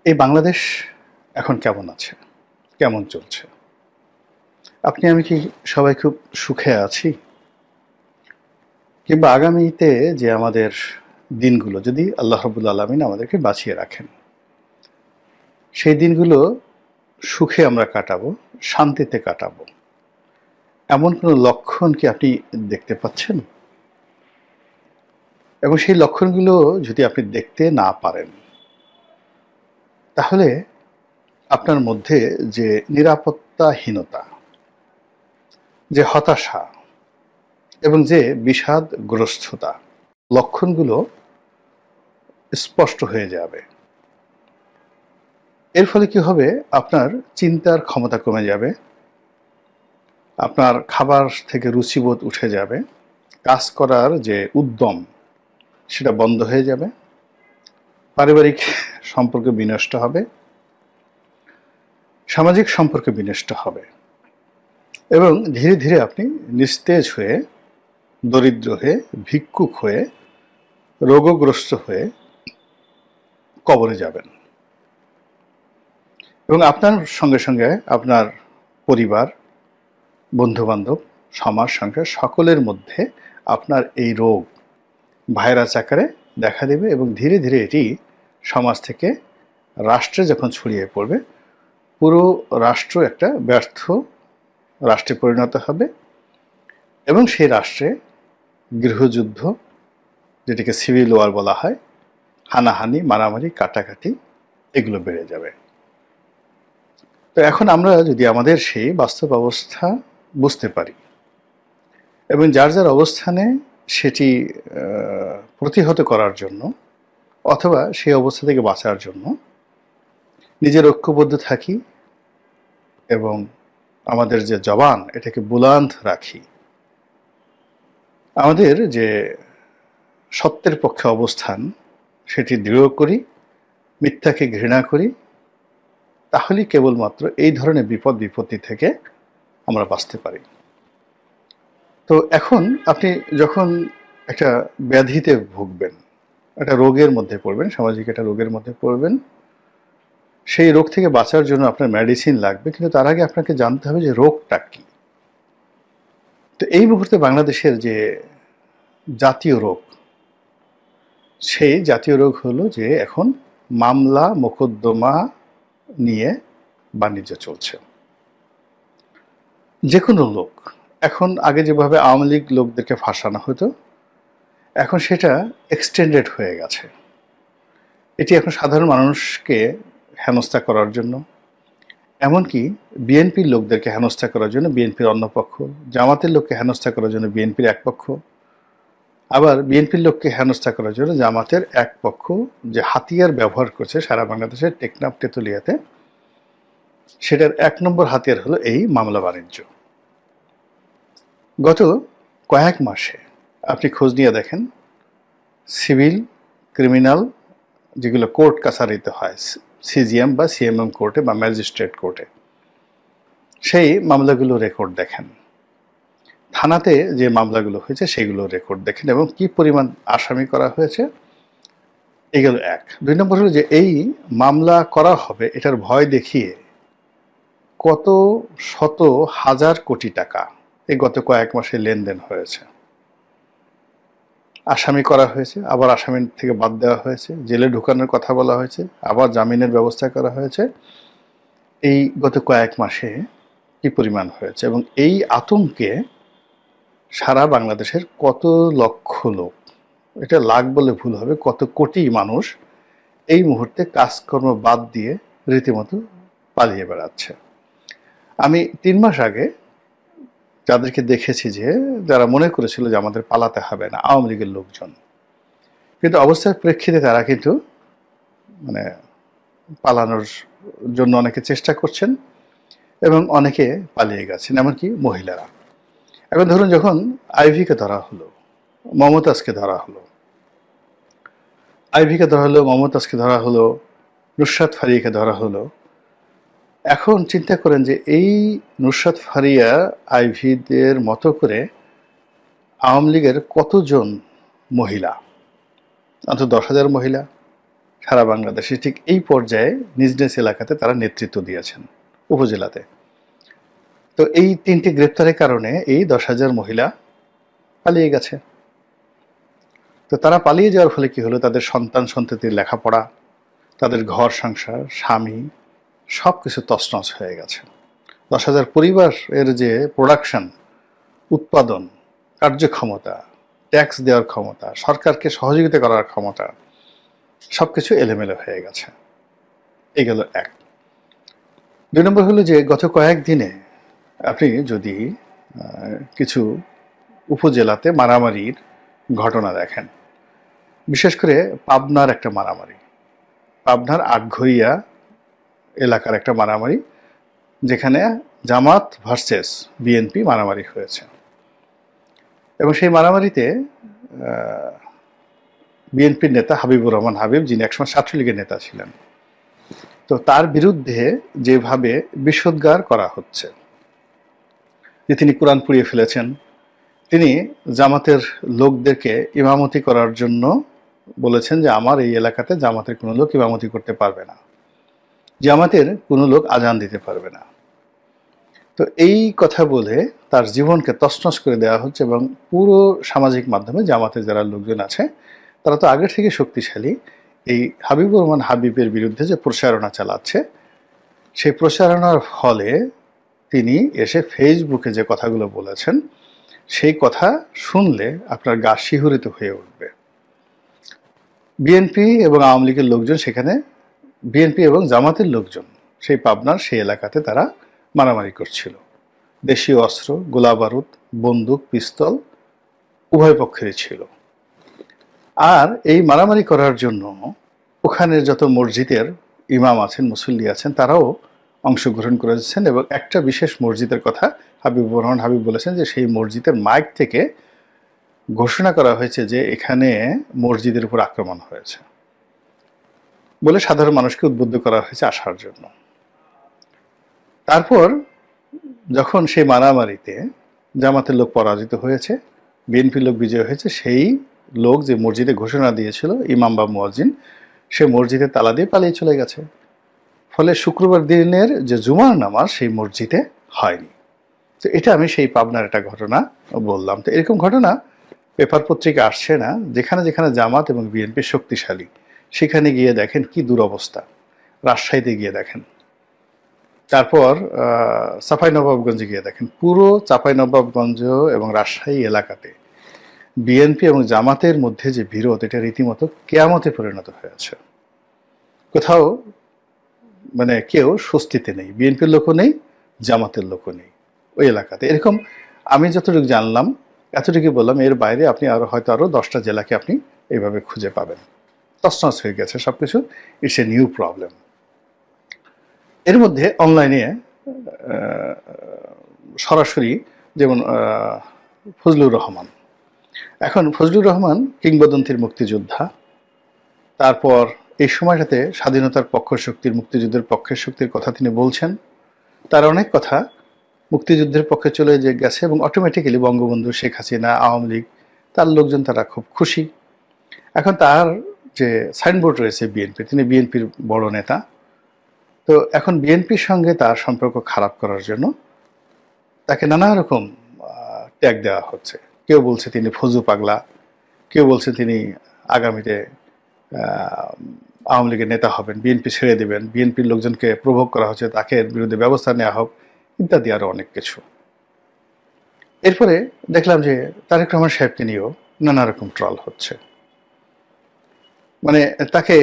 এই বাংলাদেশ এখন কেমন আছে? কেমন চলছে? আপনি আমি কি সবাই খুব সুখে আছি? কিংবা আগামীতে যে আমাদের দিনগুলো যদি আল্লাহ রাব্বুল আলামিন আমাদেরকে বাঁচিয়ে রাখেন, সেই দিনগুলো সুখে আমরা কাটাবো, শান্তিতে কাটাবো। এমন কোনো লক্ষণ কি আপনি দেখতে পাচ্ছেন? এবং সেই লক্ষণগুলো যদি আপনি দেখতে না পারেন, তাহলে আপনার মধ্যে যে নিরাপত্তাহীনতা, যে হতাশা এবং যে বিষাদগ্রস্ততা লক্ষণগুলো স্পষ্ট হয়ে যাবে। এর ফলে কি হবে? আপনার চিন্তার ক্ষমতা কমে যাবে, আপনার খাবার থেকে রুচিবোধ উঠে যাবে, কাজ করার যে উদ্যম সেটা বন্ধ হয়ে যাবে, পারিবারিক সম্পর্ক বিনষ্ট হবে, সামাজিক সম্পর্ক বিনষ্ট হবে এবং ধীরে ধীরে আপনি নিস্তেজ হয়ে, দরিদ্র হয়ে, ভিক্ষুক হয়ে, রোগগ্রস্ত হয়ে কবরে যাবেন। এবং আপনার সঙ্গে সঙ্গে আপনার পরিবার, বন্ধুবান্ধব, সমাজ সংসার সকলের মধ্যে আপনার এই রোগ ভাইরাস আকারে দেখা দেবে এবং ধীরে ধীরে এটি সমাজ থেকে রাষ্ট্রে যখন ছড়িয়ে পড়বে, পুরো রাষ্ট্র একটা ব্যর্থ রাষ্ট্রে পরিণত হবে এবং সেই রাষ্ট্রে গৃহযুদ্ধ, যেটাকে সিভিল ওয়ার বলা হয়, হানাহানি, মারামারি, কাটাকাটি এগুলো বেড়ে যাবে। তো এখন আমরা যদি আমাদের সেই বাস্তব অবস্থা বুঝতে পারি এবং যার যার অবস্থানে সেটি প্রতিহত করার জন্য অথবা সেই অবস্থা থেকে বাঁচার জন্য নিজের ঐক্যবদ্ধ থাকি এবং আমাদের যে জবান এটাকে বুলান্দ রাখি, আমাদের যে সত্যের পক্ষে অবস্থান সেটি দৃঢ় করি, মিথ্যাকে ঘৃণা করি, তাহলেই কেবলমাত্র এই ধরনের বিপদ বিপত্তি থেকে আমরা বাঁচতে পারি। তো এখন আপনি যখন একটা ব্যাধিতে ভুগবেন, একটা রোগের মধ্যে পড়বেন, সামাজিক একটা রোগের মধ্যে পড়বেন, সেই রোগ থেকে বাঁচার জন্য আপনার মেডিসিন লাগবে, কিন্তু তার আগে আপনাকে জানতে হবে যে রোগটা কি। তো এই মুহূর্তে বাংলাদেশের যে জাতীয় রোগ, সেই জাতীয় রোগ হলো যে এখন মামলা মোকদ্দমা নিয়ে বাণিজ্য চলছে। যে কোনো লোক এখন, আগে যেভাবে আওয়ামী লীগ লোকদেরকে ফাঁসানো হতো, এখন সেটা এক্সটেন্ডেড হয়ে গেছে। এটি এখন সাধারণ মানুষকে হেনস্থা করার জন্য, এমনকি বিএনপির লোকদেরকে হেনস্থা করার জন্য বিএনপির অন্য পক্ষ, জামাতের লোককে হেনস্থা করার জন্য বিএনপির এক পক্ষ, আবার বিএনপির লোককে হেনস্থা করার জন্য জামাতের এক পক্ষ যে হাতিয়ার ব্যবহার করছে সারা বাংলাদেশের টেকনাফ তেতুলিয়াতে, সেটার এক নম্বর হাতিয়ার হলো এই মামলা বাণিজ্য। গত কয়েক মাসে আপনি খোঁজ নিয়ে দেখেন, সিভিল, ক্রিমিনাল যেগুলো কোর্ট কাছারিতে হয়, সিজিএম বা সিএমএম কোর্টে বা ম্যাজিস্ট্রেট কোর্টে, সেই মামলাগুলো রেকর্ড দেখেন, থানাতে যে মামলাগুলো হয়েছে সেগুলো রেকর্ড দেখেন এবং কি পরিমাণ আসামি করা হয়েছে, এগুলো এক। ২ নম্বর হলো যে এই মামলা করা হবে এটার ভয় দেখিয়ে কত শত হাজার কোটি টাকা এই গত কয়েক মাসে লেনদেন হয়েছে। আসামি করা হয়েছে, আবার আসামির থেকে বাদ দেওয়া হয়েছে, জেলে ঢুকানোর কথা বলা হয়েছে, আবার জামিনের ব্যবস্থা করা হয়েছে। এই গত কয়েক মাসে কি পরিমাণ হয়েছে এবং এই আতঙ্কে সারা বাংলাদেশের কত লক্ষ লোক, এটা লাখ বলে ভুল হবে, কত কোটি মানুষ এই মুহূর্তে কাজকর্ম বাদ দিয়ে রীতিমতো পালিয়ে বেড়াচ্ছে। আমি ৩ মাস আগে যাদেরকে দেখেছি, যে যারা মনে করেছিল যে আমাদের পালাতে হবে না, আওয়ামী লীগের লোকজন, কিন্তু অবস্থার প্রেক্ষিতে তারা কিন্তু মানে পালানোর জন্য অনেকে চেষ্টা করছেন এবং অনেকে পালিয়ে গেছেন, এমনকি মহিলারা। এখন ধরুন, যখন আইভিকে ধরা হলো, মমতাজকে ধরা হলো, আইভিকে ধরা হলো, মমতাজকে ধরা হলো, নুসরাত ফারিয়াকে ধরা হলো, এখন চিন্তা করেন যে এই নুসরাত ফারিয়া, আইভিদের মতো করে আওয়ামী লীগের কতজন মহিলা, অন্তত ১০,০০০ মহিলা, সারা বাংলাদেশে ঠিক এই পর্যায়ে নিজ নিজ এলাকাতে তারা নেতৃত্ব দিয়েছেন উপজেলাতে। তো এই 3টি গ্রেপ্তারের কারণে এই 10,000 মহিলা পালিয়ে গেছে। তো তারা পালিয়ে যাওয়ার ফলে কি হলো, তাদের সন্তান সন্ততির লেখাপড়া, তাদের ঘর সংসার, স্বামী সবকিছু তছনছ হয়ে গেছে। 10,000 পরিবার এর যে প্রোডাকশন, উৎপাদন, কার্যক্ষমতা, ট্যাক্স দেওয়ার ক্ষমতা, সরকারকে সহযোগিতা করার ক্ষমতা সবকিছু এলোমেলো হয়ে গেছে। এই গেল এক। 2 নম্বর হলো যে গত কয়েকদিনে আপনি যদি কিছু উপজেলাতে মারামারির ঘটনা দেখেন, বিশেষ করে পাবনার একটা মারামারি, পাবনার আটঘরিয়া এলাকার একটা মারামারি, যেখানে জামাত ভার্সেস বিএনপি মারামারি হয়েছে। এবং সেই মারামারিতে বিএনপির নেতা হাবিবুর রহমান হাবিব, যিনি একসময় ছাত্রলীগের নেতা ছিলেন, তো তার বিরুদ্ধে যেভাবে বিষোদ্গার করা হচ্ছে যে তিনি কোরআন পুড়িয়ে ফেলেছেন, তিনি জামাতের লোকদেরকে ইমামতি করার জন্য বলেছেন যে আমার এই এলাকাতে জামাতের কোনো লোক ইমামতি করতে পারবে না, জামাতের কোনো লোক আজান দিতে পারবে না। তো এই কথা বলে তার জীবনকে তছনছ করে দেওয়া হচ্ছে। এবং পুরো সামাজিক মাধ্যমে জামাতের যারা লোকজন আছে তারা তো আগের থেকে শক্তিশালী, এই হাবিবুর রহমান হাবিবের বিরুদ্ধে যে প্রচারণা চালাচ্ছে, সেই প্রচারণার ফলে তিনি এসে ফেসবুকে যে কথাগুলো বলেছেন, সেই কথা শুনলে আপনার গা শিহরিত হয়ে উঠবে। বিএনপি এবং আওয়ামী লীগের লোকজন সেখানে, বিএনপি এবং জামাতের লোকজন সেই পাবনার সেই এলাকাতে তারা মারামারি করছিল। দেশীয় অস্ত্র, গোলা বারুদ, বন্দুক, পিস্তল উভয় পক্ষেরই ছিল। আর এই মারামারি করার জন্য ওখানের যত মসজিদের ইমাম আছেন, মুসল্লি আছেন, তারাও অংশগ্রহণ করেছেন। এবং একটা বিশেষ মসজিদের কথা হাবিবুর রহমান হাবিব বলেছেন যে সেই মসজিদের মাইক থেকে ঘোষণা করা হয়েছে যে এখানে মসজিদের উপর আক্রমণ হয়েছে বলে সাধারণ মানুষকে উদ্বুদ্ধ করা হয়েছে আসার জন্য। তারপর যখন সেই মারামারিতে জামাতের লোক পরাজিত হয়েছে, বিএনপির লোক বিজয় হয়েছে, সেই লোক যে মসজিদে ঘোষণা দিয়েছিল, ইমাম বা মুয়াজ্জিন, সে মসজিদে তালা দিয়ে পালিয়ে চলে গেছে। ফলে শুক্রবার দিনের যে জুমার নামাজ সেই মসজিদে হয়নি। তো এটা আমি সেই পাবনার একটা ঘটনা বললাম। তো এরকম ঘটনা পেপার পত্রিকা আসছে না। যেখানে যেখানে জামাত এবং বিএনপি শক্তিশালী, সেখানে গিয়ে দেখেন কি দুরবস্থা। রাজশাহীতে গিয়ে দেখেন, তারপর চাঁপাইনবাবগঞ্জে গিয়ে দেখেন, পুরো চাঁপাইনবাবগঞ্জ এবং রাজশাহী এলাকাতে বিএনপি এবং জামাতের মধ্যে যে বিরোধ, এটা রীতিমতো কেয়ামতে পরিণত হয়েছে। কোথাও মানে কেউ স্বস্তিতে নেই, বিএনপির লোকও নেই, জামাতের লোকও নেই ওই এলাকাতে। এরকম আমি যতটুকু জানলাম এতটুকু বললাম, এর বাইরে আপনি হয়তো আরো 10টা জেলাকে আপনি এইভাবে খুঁজে পাবেন। তছনছ হয়ে গেছে সবকিছু। It's a new problem. এর মধ্যে অনলাইনে সরাসরি যেমন ফজলুর রহমান, এখন ফজলুর রহমান কিংবদন্তির মুক্তিযোদ্ধা, তারপর এই সময়টাতে স্বাধীনতার পক্ষ শক্তির, মুক্তিযুদ্ধের পক্ষের শক্তির কথা তিনি বলছেন। তার অনেক কথা মুক্তিযুদ্ধের পক্ষে চলে গেছে এবং অটোমেটিক্যালি বঙ্গবন্ধু, শেখ হাসিনা, আওয়ামী লীগ, তার লোকজন তারা খুব খুশি। এখন তার যে সাইনবোর্ড রয়েছে বিএনপি, তিনি বিএনপির বড় নেতা। তো এখন বিএনপির সঙ্গে তার সম্পর্ক খারাপ করার জন্য তাকে নানা রকম ট্যাগ দেওয়া হচ্ছে। কেউ বলছে তিনি ফজু পাগলা, কেউ বলছে তিনি আগামীতে আওয়ামী লীগের নেতা হবেন, বিএনপি ছেড়ে দেবেন, বিএনপির লোকজনকে প্রভোগ করা হচ্ছে তাকে বিরুদ্ধে ব্যবস্থা নেওয়া হোক, ইত্যাদি আরো অনেক কিছু। এরপরে দেখলাম যে তারেক রহমান সাহেবকে নিয়েও নানা রকম ট্রল হচ্ছে। মানে তাকে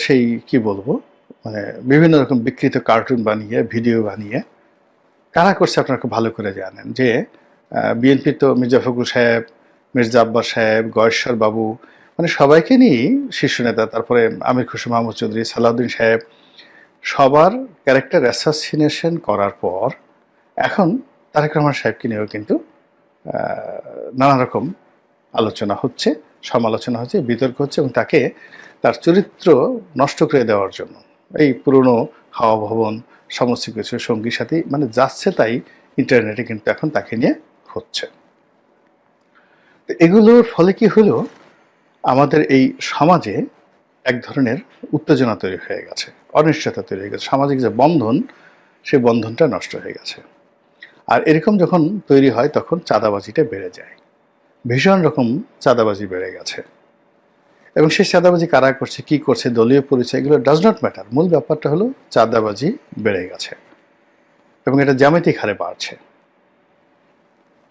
সেই কি বলবো, মানে বিভিন্ন রকম বিকৃত কার্টুন বানিয়ে, ভিডিও বানিয়ে, কারা করছে আপনারা খুব ভালো করে জানেন। যে বিএনপি তো মির্জা ফখরুল সাহেব, মির্জা আব্বাস সাহেব, গয়েশ্বর বাবু, মানে সবাইকে নিয়েই শীর্ষ নেতা, তারপরে আমির খুশরো মাহমুদ চৌধুরী, সালাউদ্দিন সাহেব, সবার ক্যারেক্টার অ্যাসাসিনেশন করার পর এখন তারেক রহমান সাহেবকে নিয়েও কিন্তু নানা রকম আলোচনা হচ্ছে, সমালোচনা হচ্ছে, বিতর্ক হচ্ছে, এবং তাকে তার চরিত্র নষ্ট করে দেওয়ার জন্য এই পুরনো হাওয়া ভবন সমস্ত কিছু সঙ্গী সাথী মানে যাচ্ছে তাই ইন্টারনেটে কিন্তু এখন তাকে নিয়ে হচ্ছে। এগুলোর ফলে কি হলো, আমাদের এই সমাজে এক ধরনের উত্তেজনা তৈরি হয়ে গেছে, অনিশ্চয়তা তৈরি হয়ে গেছে, সামাজিক যে বন্ধন সেই বন্ধনটা নষ্ট হয়ে গেছে। আর এরকম যখন তৈরি হয় তখন চাঁদাবাজিটা বেড়ে যায়, ভীষণ রকম চাঁদাবাজি বেড়ে গেছে। এবং সেই চাঁদাবাজি কারা করছে, কি করছে, দলীয় পরিচয়, এগুলো ডাজ নট ম্যাটার। মূল ব্যাপারটা হলো চাঁদাবাজি বেড়ে গেছে এবং এটা জ্যামিতিক হারে বাড়ছে।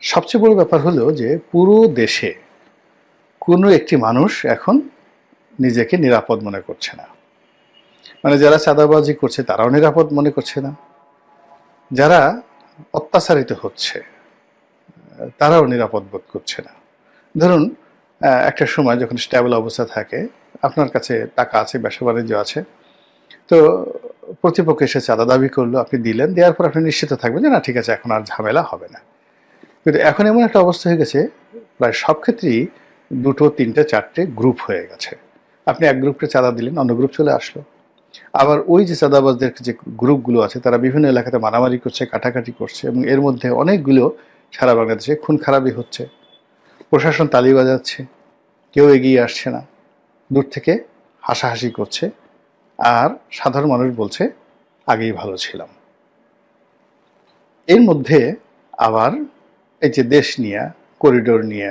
সবচেয়ে বড় ব্যাপার হলো যে পুরো দেশে কোনো একটি মানুষ এখন নিজেকে নিরাপদ মনে করছে না। মানে যারা চাঁদাবাজি করছে তারাও নিরাপদ মনে করছে না, যারা অত্যাচারিত হচ্ছে তারাও নিরাপদ বোধ করছে না। ধরুন একটা সময় যখন স্টেবল অবস্থা থাকে, আপনার কাছে টাকা আছে, ব্যবসা বাণিজ্য আছে, তো প্রতিপক্ষ এসে চাঁদা দাবি করলো, আপনি দিলেন, দেওয়ার পর আপনি নিশ্চিত থাকবেন যে না ঠিক আছে, এখন আর ঝামেলা হবে না। কিন্তু এখন এমন একটা অবস্থা হয়ে গেছে, প্রায় সব ক্ষেত্রেই দুটো, তিনটে, চারটে গ্রুপ হয়ে গেছে। আপনি এক গ্রুপকে চাঁদা দিলেন, অন্য গ্রুপ চলে আসলো। আবার ওই যে চাঁদাবাজদের যে গ্রুপগুলো আছে তারা বিভিন্ন এলাকাতে মারামারি করছে, কাটাকাটি করছে, এবং এর মধ্যে অনেকগুলো সারা বাংলাদেশে খুন খারাপি হচ্ছে। প্রশাসন তালি বাজাচ্ছে, কেউ এগিয়ে আসছে না, দূর থেকে হাসাহাসি করছে, আর সাধারণ মানুষ বলছে আগেই ভালো ছিলাম। এর মধ্যে আবার এই যে দেশ নিয়ে, করিডোর নিয়ে,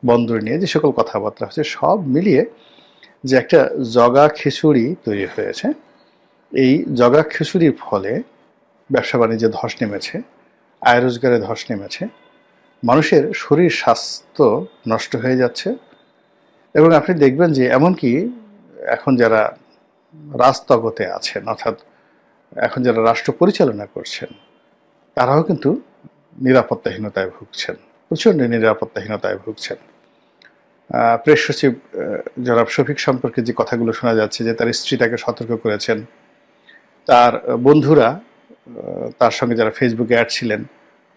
বন্দর নিয়ে যে সকল কথাবার্তা হচ্ছে, সব মিলিয়ে যে একটা জগা খিচুড়ি তৈরি হয়েছে, এই জগা খিচুড়ির ফলে ব্যবসা বাণিজ্যে ধস নেমেছে, আয় রোজগারে ধস নেমেছে, মানুষের শরীর স্বাস্থ্য নষ্ট হয়ে যাচ্ছে। এবং আপনি দেখবেন যে এমনকি এখন যারা রাজতগতে আছেন, অর্থাৎ এখন যারা রাষ্ট্র পরিচালনা করছেন, তারাও কিন্তু নিরাপত্তাহীনতায় ভুগছেন, প্রচণ্ড নিরাপত্তাহীনতায় ভুগছেন। প্রেস সচিব জনাব শফিক সম্পর্কে যে কথাগুলো শোনা যাচ্ছে, যে তার স্ত্রী তাকে সতর্ক করেছেন, তার বন্ধুরা তার সঙ্গে যারা ফেসবুকে অ্যাড ছিলেন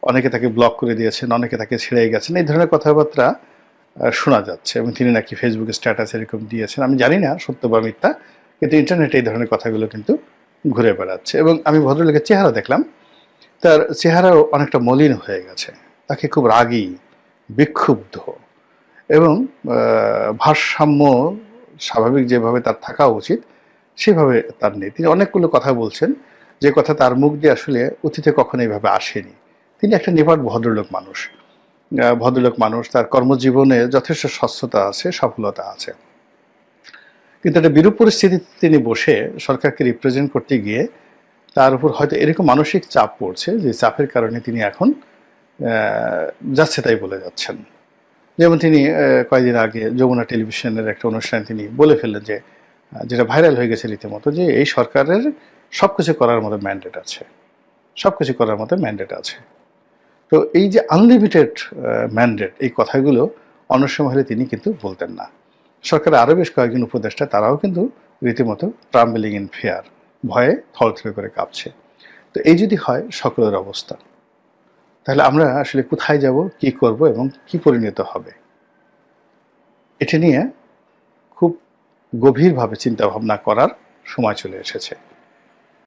অনেকে তাকে ব্লক করে দিয়েছেন, অনেকে তাকে ছেড়ে গেছেন, এই ধরনের কথাবার্তা শোনা যাচ্ছে। এবং তিনি নাকি ফেসবুকে স্ট্যাটাস এরকম দিয়েছেন, আমি জানি না সত্য বা মিথ্যা, কিন্তু ইন্টারনেটে এই ধরনের কথাগুলো কিন্তু ঘুরে বেড়াচ্ছে। এবং আমি ভদ্রলোকের চেহারা দেখলাম, তার চেহারাও অনেকটা মলিন হয়ে গেছে, তাকে খুব রাগী, বিক্ষুব্ধ এবং ভারসাম্য স্বাভাবিক যেভাবে তার থাকা উচিত সেভাবে তার নেই। তিনি অনেকগুলো কথা বলছেন, যে কথা তার মুখ দিয়ে আসলে অতীতে কখনো এইভাবে আসেনি। তিনি একটা নিপাট ভদ্রলোক মানুষ, তার কর্মজীবনে যথেষ্ট স্বচ্ছতা আছে, সফলতা আছে। কিন্তু একটা বিরূপ পরিস্থিতিতে তিনি বসে সরকারকে রিপ্রেজেন্ট করতে গিয়ে তার উপর হয়তো এরকম মানসিক চাপ পড়ছে, যে চাপের কারণে তিনি এখন যাচ্ছে তাই বলে যাচ্ছেন। যেমন তিনি কয়েকদিন আগে যমুনা টেলিভিশনের একটা অনুষ্ঠানে তিনি বলে ফেললেন, যে যেটা ভাইরাল হয়ে গেছে রীতিমতো, যে এই সরকারের সবকিছু করার মতো ম্যান্ডেট আছে, সবকিছু করার মতো ম্যান্ডেট আছে। তো এই যে আনলিমিটেড ম্যান্ডেট, এই কথাগুলো অন্য সময় হলে তিনি কিন্তু বলতেন না। সরকারের আরও বেশ কয়েকজন উপদেষ্টা তারাও কিন্তু রীতিমতো ট্রাম্বলিং ইন ফিয়ার, ভয়ে থরথর করে কাঁপছে। তো এই যদি হয় সকলের অবস্থা, তাহলে আমরা আসলে কোথায় যাব, কি করব এবং কি পরিণত হবে, এটা নিয়ে খুব গভীরভাবে চিন্তা ভাবনা করার সময় চলে এসেছে।